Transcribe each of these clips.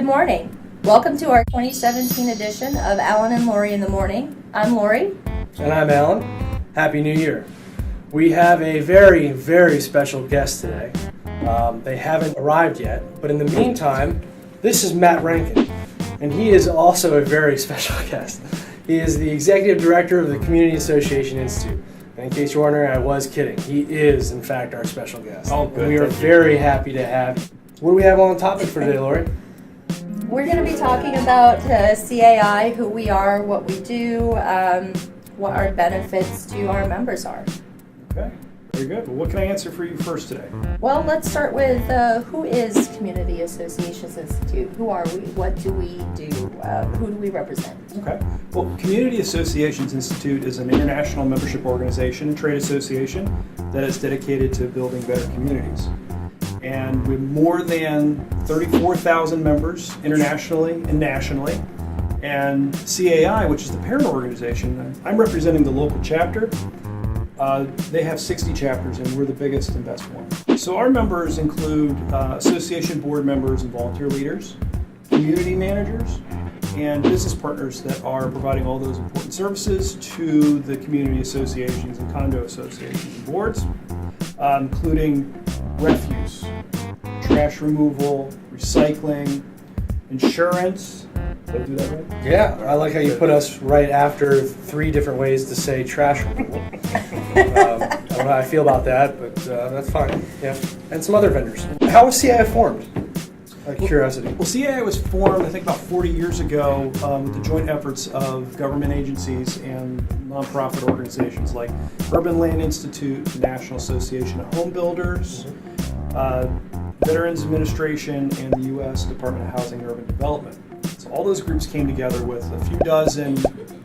morning. Welcome to our 2017 edition of Alan and Lauri in the Morning. I'm Lauri. And I'm Alan. Happy New Year. We have a very, very special guest today. They haven't arrived yet, but in the meantime, this is Matt Rankin, and he is also a very special guest. He is the Executive Director of the Community Association Institute. And in case you're wondering, I was kidding. He is, in fact, our special guest. Oh, good. We are very happy to have you. What do we have on the topic for today, Lauri? We're going to be talking about CAI, who we are, what we do, what our benefits to our members are. Okay, very good. Well, what can I answer for you first today? Well, let's start with who is Community Associations Institute? Who are we? What do we do? Who do we represent? Okay. Well, Community Associations Institute is an international membership organization and trade association that is dedicated to building better communities. And we have more than 34,000 members internationally and nationally. And CAI, which is the parent organization, I'm representing the local chapter. They have 60 chapters, and we're the biggest and best one. So our members include association board members and volunteer leaders, community managers, and business partners that are providing all those important services to the community associations and condo associations and boards, including refuse, trash removal, recycling, insurance. Did I do that right? Yeah, I like how you put us right after 3 different ways to say trash removal. I don't know how I feel about that, but that's fine. Yeah, and some other vendors. How was CAI formed? Out of curiosity. Well, CAI was formed, I think, about 40 years ago with the joint efforts of government agencies and nonprofit organizations like Urban Land Institute, the National Association of Home Builders, Veterans Administration, and the U.S. Department of Housing and Urban Development. So all those groups came together with a few dozen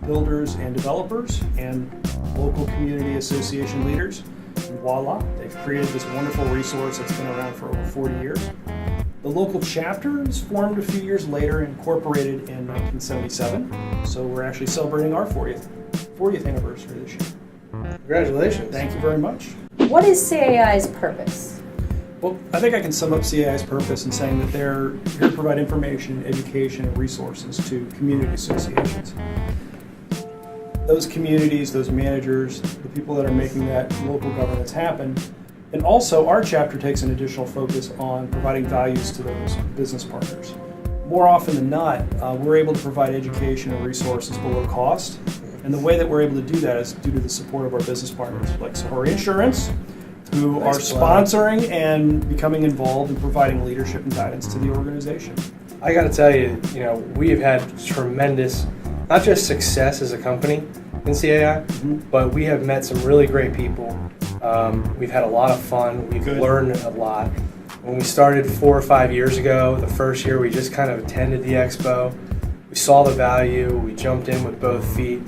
builders and developers and local community association leaders. And voila, they've created this wonderful resource that's been around for over 40 years. The local chapter was formed a few years later and incorporated in 1977. So we're actually celebrating our 40th anniversary this year. Congratulations. Thank you very much. What is CAI's purpose? Well, I think I can sum up CAI's purpose in saying that they're here to provide information, education, and resources to community associations. Those communities, those managers, the people that are making that local governance happen. And also, our chapter takes an additional focus on providing values to those business partners. More often than not, we're able to provide education and resources below cost. And the way that we're able to do that is due to the support of our business partners like SAHOURI Insurance, who are sponsoring and becoming involved in providing leadership and guidance to the organization. I got to tell you, we have had tremendous, not just success as a company in CAI, but we have met some really great people. We've had a lot of fun. We've learned a lot. When we started 4 or 5 years ago, the first year we just kind of attended the expo. We saw the value. We jumped in with both feet.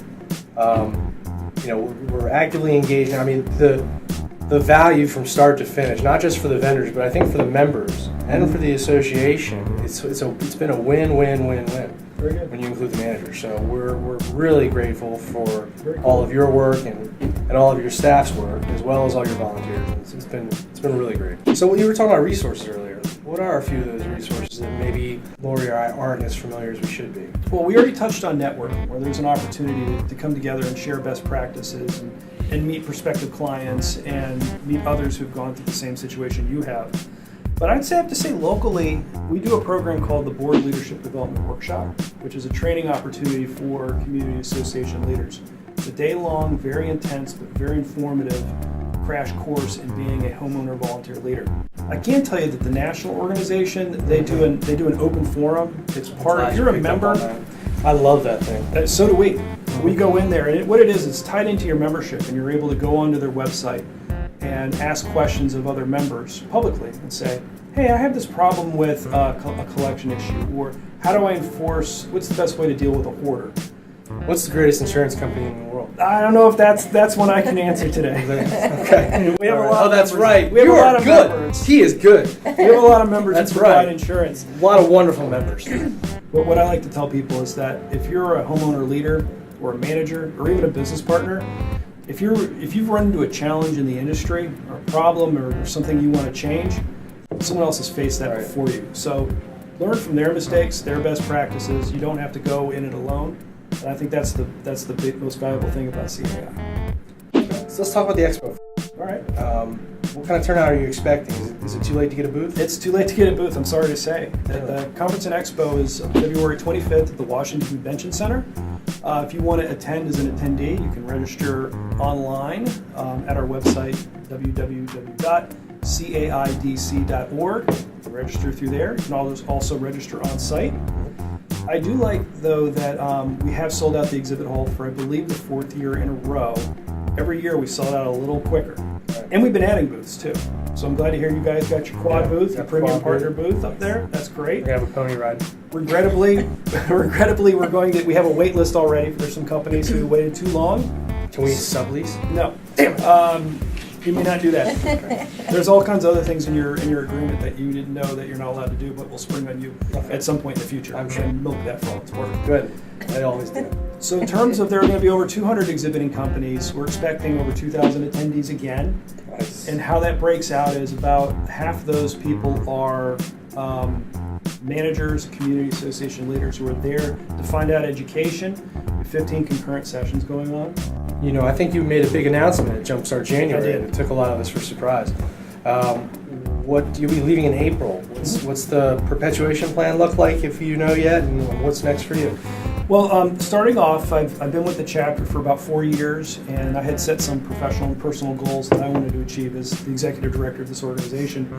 We're actively engaged. I mean, the value from start to finish, not just for the vendors, but I think for the members and for the association, it's been a win-win-win-win. Very good. When you include the manager. So we're really grateful for all of your work and all of your staff's work, as well as all your volunteers. It's been really great. So when you were talking about resources earlier, what are a few of those resources that maybe Lauri or I aren't as familiar as we should be? Well, we already touched on networking, where there's an opportunity to come together and share best practices and meet prospective clients and meet others who've gone through the same situation you have. But I have to say locally, we do a program called the Board Leadership Development Workshop, which is a training opportunity for community association leaders. It's a day-long, very intense, but very informative crash course in being a homeowner volunteer leader. I can tell you that the national organization, they do an open forum. It's part of, if you're a member. I love that thing. So do we. We go in there, and what it is, it's tied into your membership, and you're able to go onto their website and ask questions of other members publicly and say, hey, I have this problem with a collection issue, or how do I enforce, what's the best way to deal with a hoarder? What's the greatest insurance company in the world? I don't know if that's one I can answer today. Okay. We have a lot of that's members. right. We have You a lot are of good. members. He is good. We have a lot of members That's who provide right. insurance. A lot of wonderful members. But what I like to tell people is that if you're a homeowner leader or a manager or even a business partner, if you've run into a challenge in the industry or a problem or something you want to change, someone else has faced that before you. So learn from their mistakes, their best practices. You don't have to go in it alone. And I think that's the most valuable thing about CAI. So let's talk about the expo. All right. What kind of turnout are you expecting? Is it too late to get a booth? It's too late to get a booth, I'm sorry to say. The conference and expo is February 25th at the Washington Convention Center. If you want to attend as an attendee, you can register online at our website, www.caidc.org. Register through there. You can also register on site. I do like, though, that we have sold out the exhibit hall for, I believe, the 4th year in a row. Every year we sell it out a little quicker. And we've been adding booths, too. So I'm glad to hear you guys got your quad booth, your premium partner booth up there. That's great. We have a pony ride. Regrettably, we have a wait list already. There's some companies who waited too long. Can we sublease? No. Damn it. You may not do that. Okay. There's all kinds of other things in your agreement that you didn't know that you're not allowed to do, but will spring on you at some point in the future. I'm sure. And milk that for all it's worth. Good. I always do. So in terms of there are going to be over 200 exhibiting companies, we're expecting over 2,000 attendees again. Nice. And how that breaks out is about half those people are managers, community association leaders who are there to find out education. We have 15 concurrent sessions going on. You know, I think you made a big announcement at Jumpstart January. I did. And it took a lot of us for surprise. You'll be leaving in April. What's the perpetuation plan look like, if you know yet, and what's next for you? Well, starting off, I've been with the chapter for about 4 years, and I had set some professional and personal goals that I wanted to achieve as the executive director of this organization.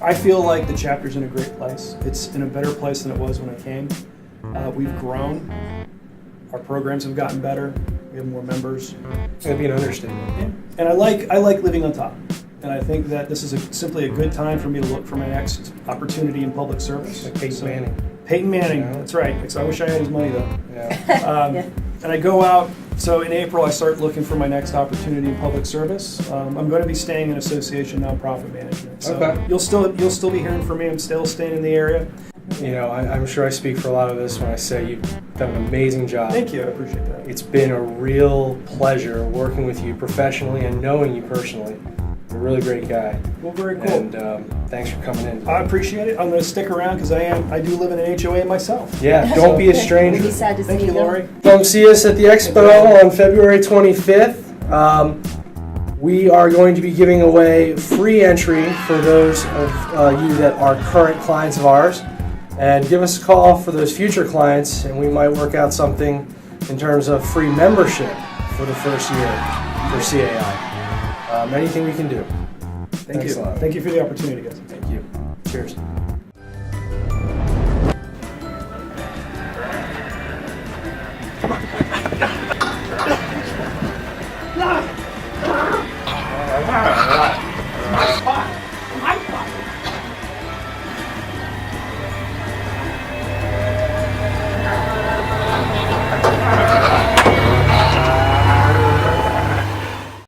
I feel like the chapter's in a great place. It's in a better place than it was when I came. We've grown. Our programs have gotten better. We have more members. It's going to be an understatement. Yeah. And I like living on top. And I think that this is simply a good time for me to look for my next opportunity in public service. Like Peyton Manning. Peyton Manning, Yeah. that's right. I wish I had his money though. Yeah. And I go out, so in April I start looking for my next opportunity in public service. I'm going to be staying in association nonprofit management. So Okay. you'll still be hearing from me. I'm still staying in the area. You know, I'm sure I speak for a lot of this when I say you've done an amazing job. Thank you, I appreciate that. It's been a real pleasure working with you professionally and knowing you personally. You're a really great guy. Well, very cool. And thanks for coming in. I appreciate it. I'm going to stick around because I do live in an HOA myself. Yeah, don't be a We'll stranger. be sad to see Thank you, go. Lauri. Come see us at the Expo on February 25th. We are going to be giving away free entry for those of you that are current clients of ours. And give us a call for those future clients, and we might work out something in terms of free membership for the first year for CAI. Anything we can do. Thank Thanks you. a lot. Thank you for the opportunity, guys. Thank you. Cheers.